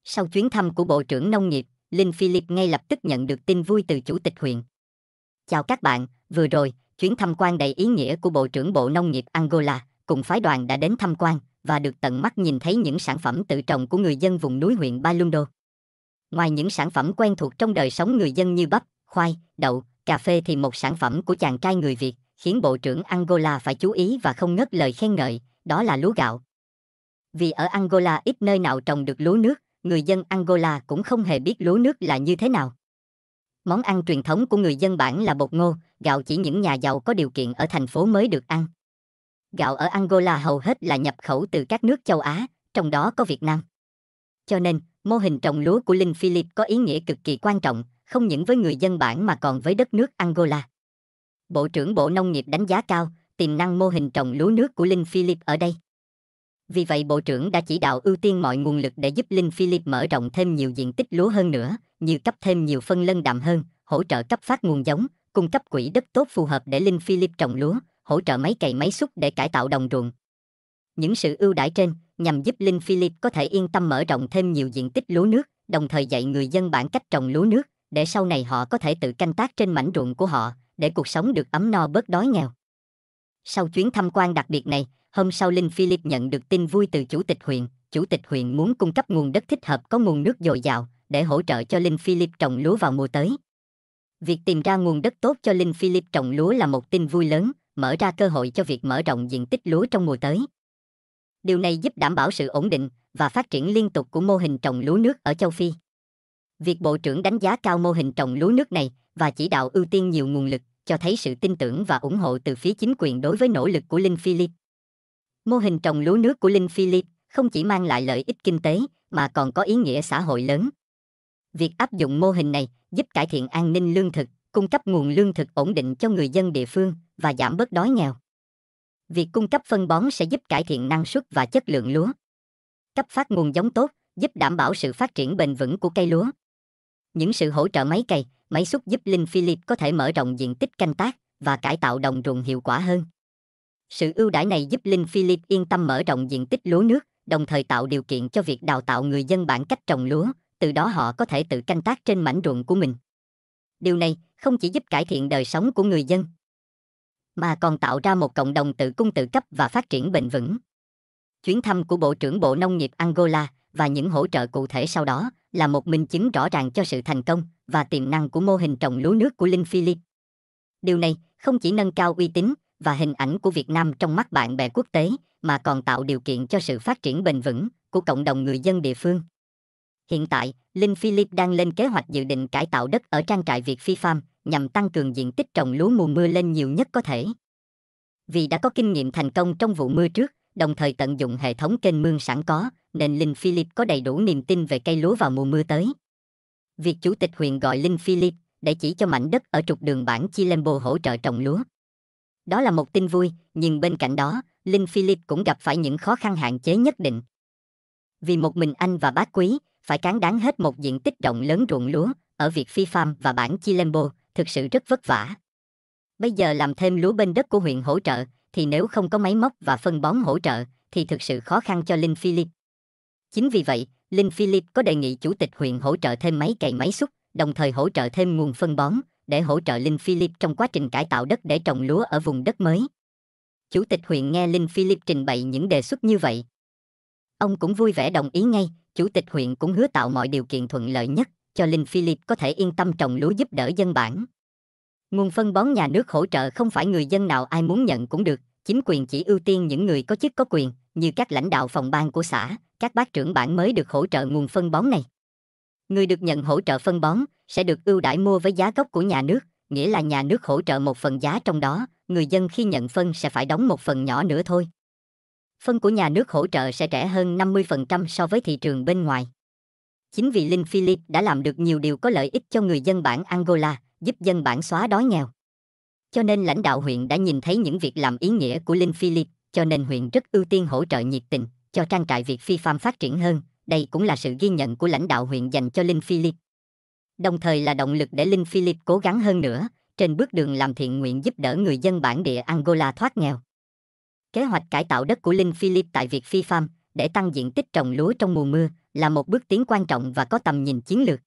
Sau chuyến thăm của Bộ trưởng Nông nghiệp, Linh Philip ngay lập tức nhận được tin vui từ Chủ tịch huyện. Chào các bạn, vừa rồi, chuyến tham quan đầy ý nghĩa của Bộ trưởng Bộ Nông nghiệp Angola, cùng phái đoàn đã đến tham quan và được tận mắt nhìn thấy những sản phẩm tự trồng của người dân vùng núi huyện Balundo. Ngoài những sản phẩm quen thuộc trong đời sống người dân như bắp, khoai, đậu, cà phê thì một sản phẩm của chàng trai người Việt khiến Bộ trưởng Angola phải chú ý và không ngớt lời khen ngợi, đó là lúa gạo. Vì ở Angola ít nơi nào trồng được lúa nước, người dân Angola cũng không hề biết lúa nước là như thế nào. Món ăn truyền thống của người dân bản là bột ngô, gạo chỉ những nhà giàu có điều kiện ở thành phố mới được ăn. Gạo ở Angola hầu hết là nhập khẩu từ các nước châu Á, trong đó có Việt Nam. Cho nên, mô hình trồng lúa của Linh Philip có ý nghĩa cực kỳ quan trọng, không những với người dân bản mà còn với đất nước Angola. Bộ trưởng Bộ Nông nghiệp đánh giá cao tiềm năng mô hình trồng lúa nước của Linh Philip ở đây. Vì vậy Bộ trưởng đã chỉ đạo ưu tiên mọi nguồn lực để giúp Linh Philip mở rộng thêm nhiều diện tích lúa hơn nữa, như cấp thêm nhiều phân lân đạm hơn, hỗ trợ cấp phát nguồn giống, cung cấp quỹ đất tốt phù hợp để Linh Philip trồng lúa, hỗ trợ máy cày máy xúc để cải tạo đồng ruộng. Những sự ưu đãi trên nhằm giúp Linh Philip có thể yên tâm mở rộng thêm nhiều diện tích lúa nước, đồng thời dạy người dân bản cách trồng lúa nước, để sau này họ có thể tự canh tác trên mảnh ruộng của họ, để cuộc sống được ấm no bớt đói nghèo. Sau chuyến tham quan đặc biệt này, hôm sau Linh Philip nhận được tin vui từ Chủ tịch huyện muốn cung cấp nguồn đất thích hợp có nguồn nước dồi dào, để hỗ trợ cho Linh Philip trồng lúa vào mùa tới. Việc tìm ra nguồn đất tốt cho Linh Philip trồng lúa là một tin vui lớn, mở ra cơ hội cho việc mở rộng diện tích lúa trong mùa tới. Điều này giúp đảm bảo sự ổn định và phát triển liên tục của mô hình trồng lúa nước ở châu Phi. Việc Bộ trưởng đánh giá cao mô hình trồng lúa nước này và chỉ đạo ưu tiên nhiều nguồn lực cho thấy sự tin tưởng và ủng hộ từ phía chính quyền đối với nỗ lực của Linh Philip. Mô hình trồng lúa nước của Linh Philip không chỉ mang lại lợi ích kinh tế mà còn có ý nghĩa xã hội lớn. Việc áp dụng mô hình này giúp cải thiện an ninh lương thực, cung cấp nguồn lương thực ổn định cho người dân địa phương và giảm bớt đói nghèo. Việc cung cấp phân bón sẽ giúp cải thiện năng suất và chất lượng lúa. Cấp phát nguồn giống tốt giúp đảm bảo sự phát triển bền vững của cây lúa. Những sự hỗ trợ máy cày, máy xúc giúp Linh Philip có thể mở rộng diện tích canh tác và cải tạo đồng ruộng hiệu quả hơn. Sự ưu đãi này giúp Linh Philip yên tâm mở rộng diện tích lúa nước, đồng thời tạo điều kiện cho việc đào tạo người dân bản cách trồng lúa, từ đó họ có thể tự canh tác trên mảnh ruộng của mình. Điều này không chỉ giúp cải thiện đời sống của người dân, mà còn tạo ra một cộng đồng tự cung tự cấp và phát triển bền vững. Chuyến thăm của Bộ trưởng Bộ Nông nghiệp Angola và những hỗ trợ cụ thể sau đó là một minh chứng rõ ràng cho sự thành công và tiềm năng của mô hình trồng lúa nước của Linh Philip. Điều này không chỉ nâng cao uy tín và hình ảnh của Việt Nam trong mắt bạn bè quốc tế, mà còn tạo điều kiện cho sự phát triển bền vững của cộng đồng người dân địa phương. Hiện tại, Linh Philip đang lên kế hoạch dự định cải tạo đất ở trang trại Việt Phi Farm nhằm tăng cường diện tích trồng lúa mùa mưa lên nhiều nhất có thể. Vì đã có kinh nghiệm thành công trong vụ mưa trước, đồng thời tận dụng hệ thống kênh mương sẵn có, nên Linh Philip có đầy đủ niềm tin về cây lúa vào mùa mưa tới. Việc Chủ tịch huyện gọi Linh Philip để chỉ cho mảnh đất ở trục đường bản Chilembo hỗ trợ trồng lúa. Đó là một tin vui, nhưng bên cạnh đó, Linh Philip cũng gặp phải những khó khăn hạn chế nhất định. Vì một mình anh và bác Quý phải cán đáng hết một diện tích rộng lớn ruộng lúa ở Việt Phi Farm và bản Chilembo, thực sự rất vất vả. Bây giờ làm thêm lúa bên đất của huyện hỗ trợ, thì nếu không có máy móc và phân bón hỗ trợ, thì thực sự khó khăn cho Linh Philip. Chính vì vậy, Linh Philip có đề nghị Chủ tịch huyện hỗ trợ thêm máy cày máy xúc, đồng thời hỗ trợ thêm nguồn phân bón, để hỗ trợ Linh Philip trong quá trình cải tạo đất để trồng lúa ở vùng đất mới. Chủ tịch huyện nghe Linh Philip trình bày những đề xuất như vậy, ông cũng vui vẻ đồng ý ngay. Chủ tịch huyện cũng hứa tạo mọi điều kiện thuận lợi nhất cho Linh Philip có thể yên tâm trồng lúa giúp đỡ dân bản. Nguồn phân bón nhà nước hỗ trợ không phải người dân nào ai muốn nhận cũng được, chính quyền chỉ ưu tiên những người có chức có quyền, như các lãnh đạo phòng ban của xã, các bác trưởng bản mới được hỗ trợ nguồn phân bón này. Người được nhận hỗ trợ phân bón sẽ được ưu đãi mua với giá gốc của nhà nước, nghĩa là nhà nước hỗ trợ một phần giá trong đó, người dân khi nhận phân sẽ phải đóng một phần nhỏ nữa thôi. Phân của nhà nước hỗ trợ sẽ rẻ hơn 50% so với thị trường bên ngoài. Chính vì Linh Philip đã làm được nhiều điều có lợi ích cho người dân bản Angola, giúp dân bản xóa đói nghèo. Cho nên lãnh đạo huyện đã nhìn thấy những việc làm ý nghĩa của Linh Philip, cho nên huyện rất ưu tiên hỗ trợ nhiệt tình cho trang trại Việt Phi Farm phát triển hơn. Đây cũng là sự ghi nhận của lãnh đạo huyện dành cho Linh Philip. Đồng thời là động lực để Linh Philip cố gắng hơn nữa trên bước đường làm thiện nguyện giúp đỡ người dân bản địa Angola thoát nghèo. Kế hoạch cải tạo đất của Linh Philip tại Việt Phi Farm để tăng diện tích trồng lúa trong mùa mưa là một bước tiến quan trọng và có tầm nhìn chiến lược.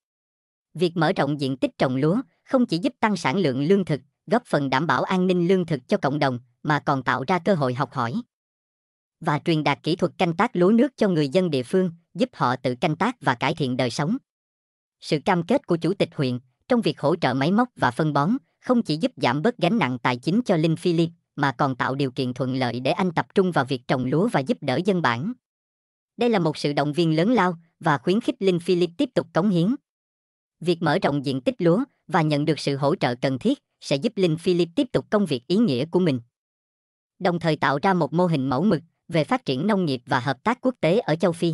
Việc mở rộng diện tích trồng lúa không chỉ giúp tăng sản lượng lương thực, góp phần đảm bảo an ninh lương thực cho cộng đồng, mà còn tạo ra cơ hội học hỏi và truyền đạt kỹ thuật canh tác lúa nước cho người dân địa phương, giúp họ tự canh tác và cải thiện đời sống. Sự cam kết của chủ tịch huyện trong việc hỗ trợ máy móc và phân bón không chỉ giúp giảm bớt gánh nặng tài chính cho Linh Philip, mà còn tạo điều kiện thuận lợi để anh tập trung vào việc trồng lúa và giúp đỡ dân bản. Đây là một sự động viên lớn lao và khuyến khích Linh Philip tiếp tục cống hiến. Việc mở rộng diện tích lúa và nhận được sự hỗ trợ cần thiết sẽ giúp Linh Philip tiếp tục công việc ý nghĩa của mình, đồng thời tạo ra một mô hình mẫu mực về phát triển nông nghiệp và hợp tác quốc tế ở châu Phi,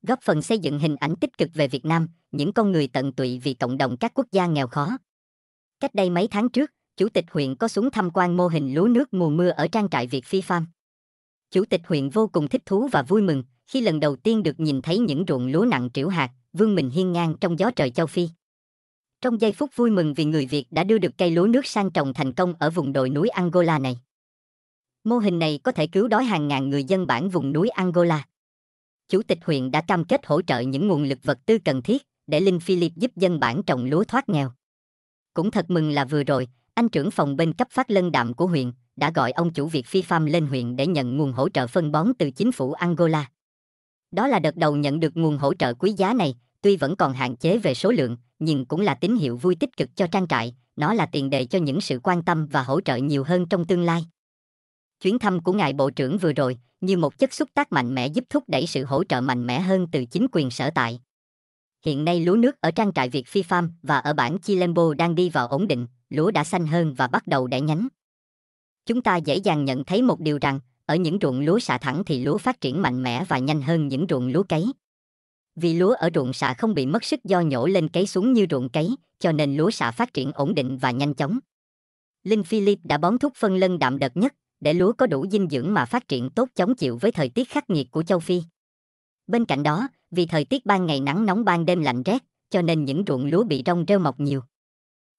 góp phần xây dựng hình ảnh tích cực về Việt Nam, những con người tận tụy vì cộng đồng các quốc gia nghèo khó. Cách đây mấy tháng trước, Chủ tịch huyện có xuống tham quan mô hình lúa nước mùa mưa ở trang trại Việt Phi Farm. Chủ tịch huyện vô cùng thích thú và vui mừng khi lần đầu tiên được nhìn thấy những ruộng lúa nặng trĩu hạt, vươn mình hiên ngang trong gió trời châu Phi. Trong giây phút vui mừng vì người Việt đã đưa được cây lúa nước sang trồng thành công ở vùng đồi núi Angola này. Mô hình này có thể cứu đói hàng ngàn người dân bản vùng núi Angola. Chủ tịch huyện đã cam kết hỗ trợ những nguồn lực vật tư cần thiết để Linh Philip giúp dân bản trồng lúa thoát nghèo. Cũng thật mừng là vừa rồi, anh trưởng phòng bên cấp phát lân đạm của huyện đã gọi ông chủ Việt Phi Farm lên huyện để nhận nguồn hỗ trợ phân bón từ chính phủ Angola. Đó là đợt đầu nhận được nguồn hỗ trợ quý giá này, tuy vẫn còn hạn chế về số lượng, nhưng cũng là tín hiệu vui tích cực cho trang trại, nó là tiền đề cho những sự quan tâm và hỗ trợ nhiều hơn trong tương lai. Chuyến thăm của ngài Bộ trưởng vừa rồi như một chất xúc tác mạnh mẽ giúp thúc đẩy sự hỗ trợ mạnh mẽ hơn từ chính quyền sở tại. Hiện nay lúa nước ở trang trại Việt Phi Farm và ở bản Chilembo đang đi vào ổn định, lúa đã xanh hơn và bắt đầu đẻ nhánh. Chúng ta dễ dàng nhận thấy một điều rằng, ở những ruộng lúa xạ thẳng thì lúa phát triển mạnh mẽ và nhanh hơn những ruộng lúa cấy. Vì lúa ở ruộng xạ không bị mất sức do nhổ lên cấy xuống như ruộng cấy, cho nên lúa xạ phát triển ổn định và nhanh chóng. Linh Philip đã bón thuốc phân lân đạm đợt nhất, để lúa có đủ dinh dưỡng mà phát triển tốt, chống chịu với thời tiết khắc nghiệt của châu Phi. Bên cạnh đó, vì thời tiết ban ngày nắng nóng ban đêm lạnh rét, cho nên những ruộng lúa bị rong rêu mọc nhiều.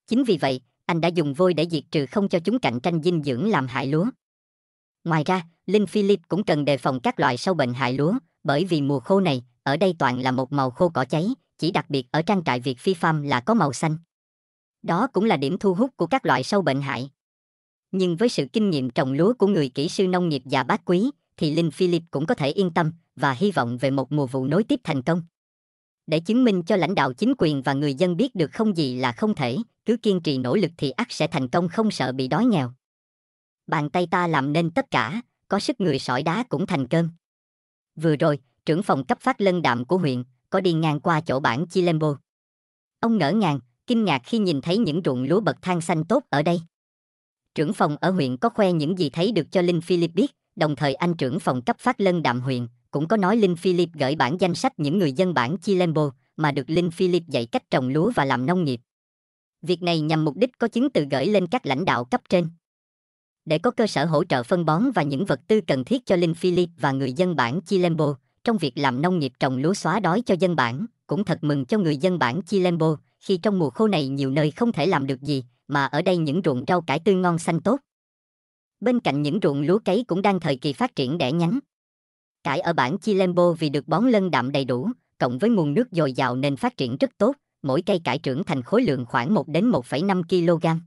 Chính vì vậy, anh đã dùng vôi để diệt trừ không cho chúng cạnh tranh dinh dưỡng làm hại lúa. Ngoài ra, Linh Philip cũng cần đề phòng các loại sâu bệnh hại lúa, bởi vì mùa khô này, ở đây toàn là một màu khô cỏ cháy, chỉ đặc biệt ở trang trại Việt Phi Farm là có màu xanh. Đó cũng là điểm thu hút của các loại sâu bệnh hại. Nhưng với sự kinh nghiệm trồng lúa của người kỹ sư nông nghiệp già Bát Quý, thì Linh Philip cũng có thể yên tâm và hy vọng về một mùa vụ nối tiếp thành công. Để chứng minh cho lãnh đạo chính quyền và người dân biết được không gì là không thể, cứ kiên trì nỗ lực thì ắt sẽ thành công, không sợ bị đói nghèo. Bàn tay ta làm nên tất cả, có sức người sỏi đá cũng thành cơm. Vừa rồi, trưởng phòng cấp phát lân đạm của huyện có đi ngang qua chỗ bản Chilembo. Ông ngỡ ngàng, kinh ngạc khi nhìn thấy những ruộng lúa bậc thang xanh tốt ở đây. Trưởng phòng ở huyện có khoe những gì thấy được cho Linh Philip biết, đồng thời anh trưởng phòng cấp phát lân đạm huyện cũng có nói Linh Philip gửi bản danh sách những người dân bản Chilembo mà được Linh Philip dạy cách trồng lúa và làm nông nghiệp. Việc này nhằm mục đích có chứng từ gửi lên các lãnh đạo cấp trên, để có cơ sở hỗ trợ phân bón và những vật tư cần thiết cho Linh Philip và người dân bản Chilembo trong việc làm nông nghiệp trồng lúa xóa đói cho dân bản. Cũng thật mừng cho người dân bản Chilembo khi trong mùa khô này nhiều nơi không thể làm được gì, mà ở đây những ruộng rau cải tươi ngon xanh tốt. Bên cạnh những ruộng lúa cấy cũng đang thời kỳ phát triển đẻ nhánh. Cải ở bản Chilembo vì được bón lân đạm đầy đủ, cộng với nguồn nước dồi dào nên phát triển rất tốt, mỗi cây cải trưởng thành khối lượng khoảng 1 đến 1,5 kg.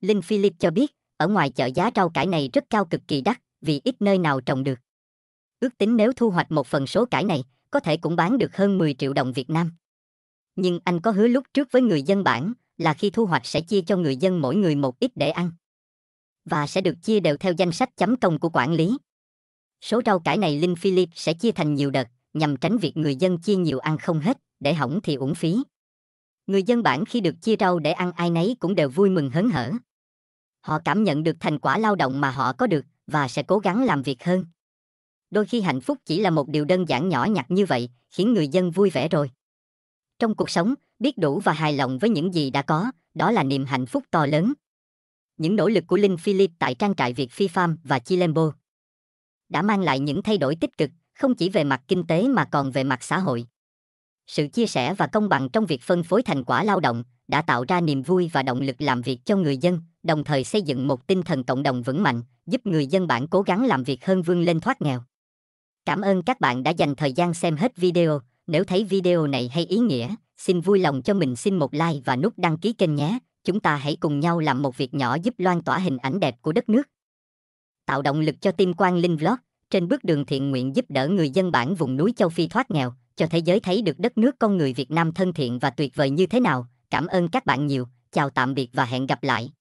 Linh Philip cho biết, ở ngoài chợ giá rau cải này rất cao, cực kỳ đắt, vì ít nơi nào trồng được. Ước tính nếu thu hoạch một phần số cải này, có thể cũng bán được hơn 10 triệu đồng Việt Nam. Nhưng anh có hứa lúc trước với người dân bản là khi thu hoạch sẽ chia cho người dân mỗi người một ít để ăn, và sẽ được chia đều theo danh sách chấm công của quản lý. Số rau cải này Linh Philip sẽ chia thành nhiều đợt, nhằm tránh việc người dân chia nhiều ăn không hết, để hỏng thì uổng phí. Người dân bản khi được chia rau để ăn ai nấy cũng đều vui mừng hớn hở. Họ cảm nhận được thành quả lao động mà họ có được, và sẽ cố gắng làm việc hơn. Đôi khi hạnh phúc chỉ là một điều đơn giản nhỏ nhặt như vậy, khiến người dân vui vẻ rồi. Trong cuộc sống, biết đủ và hài lòng với những gì đã có, đó là niềm hạnh phúc to lớn. Những nỗ lực của Linh Philip tại trang trại Việt Phi Farm và Chilembo đã mang lại những thay đổi tích cực, không chỉ về mặt kinh tế mà còn về mặt xã hội. Sự chia sẻ và công bằng trong việc phân phối thành quả lao động đã tạo ra niềm vui và động lực làm việc cho người dân, đồng thời xây dựng một tinh thần cộng đồng vững mạnh, giúp người dân bản cố gắng làm việc hơn, vươn lên thoát nghèo. Cảm ơn các bạn đã dành thời gian xem hết video. Nếu thấy video này hay ý nghĩa, xin vui lòng cho mình xin một like và nút đăng ký kênh nhé. Chúng ta hãy cùng nhau làm một việc nhỏ giúp loan tỏa hình ảnh đẹp của đất nước. Tạo động lực cho team Quang Linh Vlog, trên bước đường thiện nguyện giúp đỡ người dân bản vùng núi châu Phi thoát nghèo, cho thế giới thấy được đất nước con người Việt Nam thân thiện và tuyệt vời như thế nào. Cảm ơn các bạn nhiều, chào tạm biệt và hẹn gặp lại.